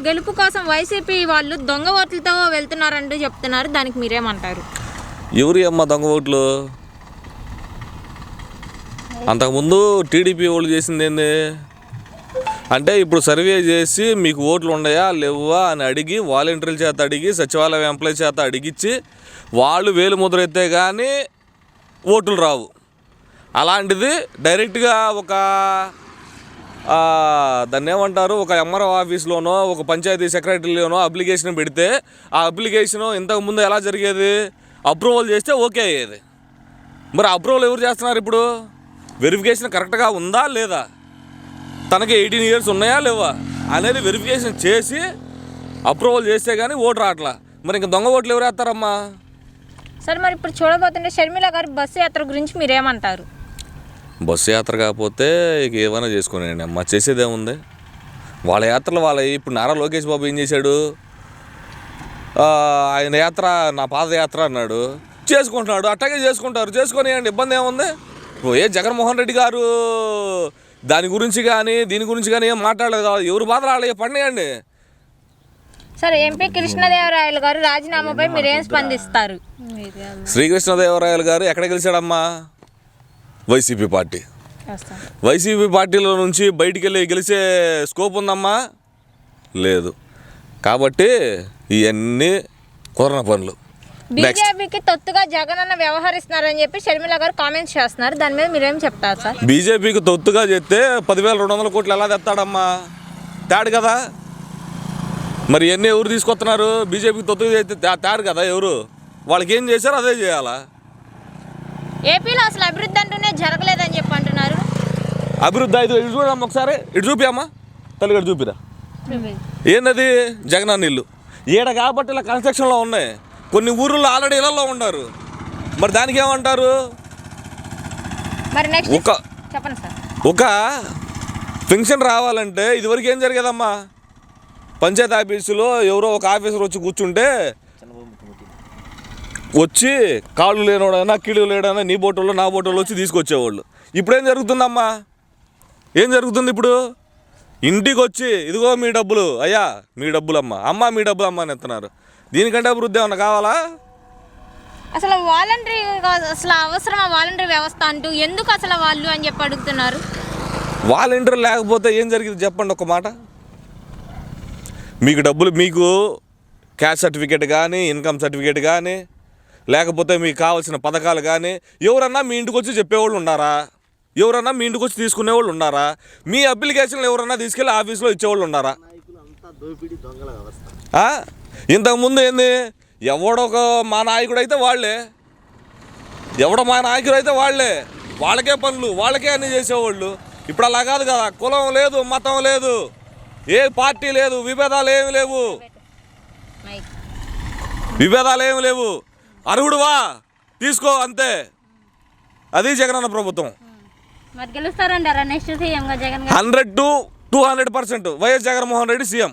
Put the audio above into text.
గెలుపు కోసం వైసీపీ వాళ్ళు దొంగ ఓట్లతో వెళ్తున్నారంటూ చెప్తున్నారు. దానికి మీరేమంటారు? ఎవరి అమ్మ దొంగ ఓట్లు? అంతకుముందు టీడీపీ వాళ్ళు చేసింది ఏంది అంటే ఇప్పుడు సర్వే చేసి మీకు ఓట్లు ఉన్నాయా లేవా అని అడిగి వాలంటీర్ల చేత అడిగి సచివాలయం ఎంప్లాయీ చేత అడిగిచ్చి వాళ్ళు వేలు ముద్ర ఎత్తే కానీ ఓట్లు రావు. అలాంటిది డైరెక్ట్గా ఒక దాన్ని ఏమంటారు, ఒక ఎంఆర్ఓ ఆఫీస్లోనో ఒక పంచాయతీ సెక్రటరీలోనో అప్లికేషన్ పెడితే ఆ అప్లికేషను ఇంతకుముందు ఎలా జరిగేది, అప్రూవల్ చేస్తే ఓకే అయ్యేది. మరి అప్రూవల్ ఎవరు చేస్తున్నారు ఇప్పుడు? వెరిఫికేషన్ కరెక్ట్గా ఉందా లేదా, తనకి 18 years ఉన్నాయా లేవా అనేది వెరిఫికేషన్ చేసి అప్రూవల్ చేస్తే కానీ ఓటు రావట్లా. మరి ఇంకా దొంగ ఓట్లు ఎవరు వేస్తారమ్మా? సరే, మరి ఇప్పుడు చూడబోతుంటే షర్మిల గారి బస్సు యాత్ర గురించి మీరేమంటారు? బస్సు యాత్ర కాకపోతే ఇక ఏమైనా చేసుకునేయండి అమ్మ, చేసేదేముంది. వాళ్ళ యాత్రలు వాళ్ళ. ఇప్పుడు నారా లోకేష్ బాబు ఏం చేశాడు, ఆయన యాత్ర నా పాదయాత్ర అన్నాడు, చేసుకుంటున్నాడు. అట్టాగే చేసుకుంటారు, చేసుకునేయండి, ఇబ్బంది ఏముంది. జగన్మోహన్ రెడ్డి గారు దాని గురించి కానీ దీని గురించి కానీ ఏం మాట్లాడలేదు. ఎవరు బాధ రాలే, పండియండి. సరే, ఎంపీ కృష్ణదేవరాయలు గారు రాజీనామాపై మీరేం స్పందిస్తారు? శ్రీకృష్ణదేవరాయలు గారు ఎక్కడ గెలిచాడమ్మా? YCP party. వైసీపీ పార్టీలో నుంచి బయటికి వెళ్ళి గెలిచే స్కోప్ ఉందమ్మా? లేదు. కాబట్టి ఇవన్నీ కుదరని పనులు. బీజేపీకి తొత్తుగా జగన్ అన్న వ్యవహరిస్తున్నారని చెప్పి షర్మిల గారు కామెంట్స్ చేస్తున్నారు. దాని మీద మీరేం చెప్తారు సార్? బీజేపీకి తొత్తుగా చేస్తే 10,200 కోట్లు ఎలా తెస్తాడమ్మా? తేడు కదా. మరి ఎన్ని ఎవరు తీసుకొస్తున్నారు? బీజేపీకి తొత్తుగా చేస్తే తేడు కదా ఎవరు. వాళ్ళకి ఏం చేశారో అదే చేయాలా. ఏపీలో అసలు అభివృద్ధి అంటూనే జరగలేదని చెప్పి అంటున్నారు. అభివృద్ధి అయితే ఇటు చూడమ్మా, ఒకసారి ఇటు చూపియమ్మా, తల్లిగడ చూపిరా. ఏంటది? జగనన్న ఇల్లు ఈడ కాబట్టి ఇలా కన్స్ట్రక్షన్లో ఉన్నాయి. కొన్ని ఊర్లో ఆల్రెడీ ఇళ్లలో ఉన్నారు. మరి దానికి ఏమంటారు? మరి నెక్స్ట్ చెప్పండి సార్. ఒక పెన్షన్ రావాలంటే ఇదివరకు ఏం జరిగేదమ్మా, పంచాయతీ ఆఫీసులో ఎవరో ఒక ఆఫీసర్ వచ్చి కూర్చుంటే వచ్చి కాళ్ళు లేనోడైనా కీళ్ళు లేడైనా నీ బోటోళ్ళు నా బోటోళ్ళు వచ్చి తీసుకొచ్చేవాళ్ళు. ఇప్పుడు ఏం జరుగుతుందమ్మా? ఏం జరుగుతుంది ఇప్పుడు? ఇంటికి వచ్చి ఇదిగో మీ డబ్బులు అయ్యా, మీ డబ్బులు అమ్మ, అమ్మ మీ డబ్బులు అమ్మ అని ఎత్తున్నారు. దీనికంటే అభివృద్ధి ఏమన్నా కావాలా? అసలు వాలంటరీ అసలు అవసరమా వాలంటరీ వ్యవస్థ అంటూ ఎందుకు అసలు వాళ్ళు అని చెప్పి అడుగుతున్నారు. వాలంటీర్ లేకపోతే ఏం జరిగింది చెప్పండి ఒక మాట. మీకు డబ్బులు, మీకు క్యాస్ట్ సర్టిఫికేట్ కానీ ఇన్కమ్ సర్టిఫికేట్ కానీ లేకపోతే మీకు కావాల్సిన పథకాలు కానీ ఎవరన్నా మీ ఇంటికి వచ్చి చెప్పేవాళ్ళు ఉన్నారా? ఎవరన్నా మీ ఇంటికి వచ్చి తీసుకునేవాళ్ళు ఉన్నారా? మీ అప్లికేషన్లు ఎవరన్నా తీసుకెళ్ళి ఆఫీస్లో ఇచ్చేవాళ్ళు ఉన్నారా? ఇంతకుముందు ఏంది, ఎవడొక మా నాయకుడు అయితే వాళ్ళే, ఎవడో మా నాయకుడు అయితే వాళ్ళకే పనులు, వాళ్ళకే అన్నీ చేసేవాళ్ళు. ఇప్పుడు అలా కాదు కదా. కులం లేదు, మతం లేదు, ఏ పార్టీ లేదు, విభేదాలు ఏమి లేవు. అర్హుడువా తీసుకో, అంతే. అది జగనన్న ప్రభుత్వం. 100 to 200% YS Jaganmohan Reddy CM.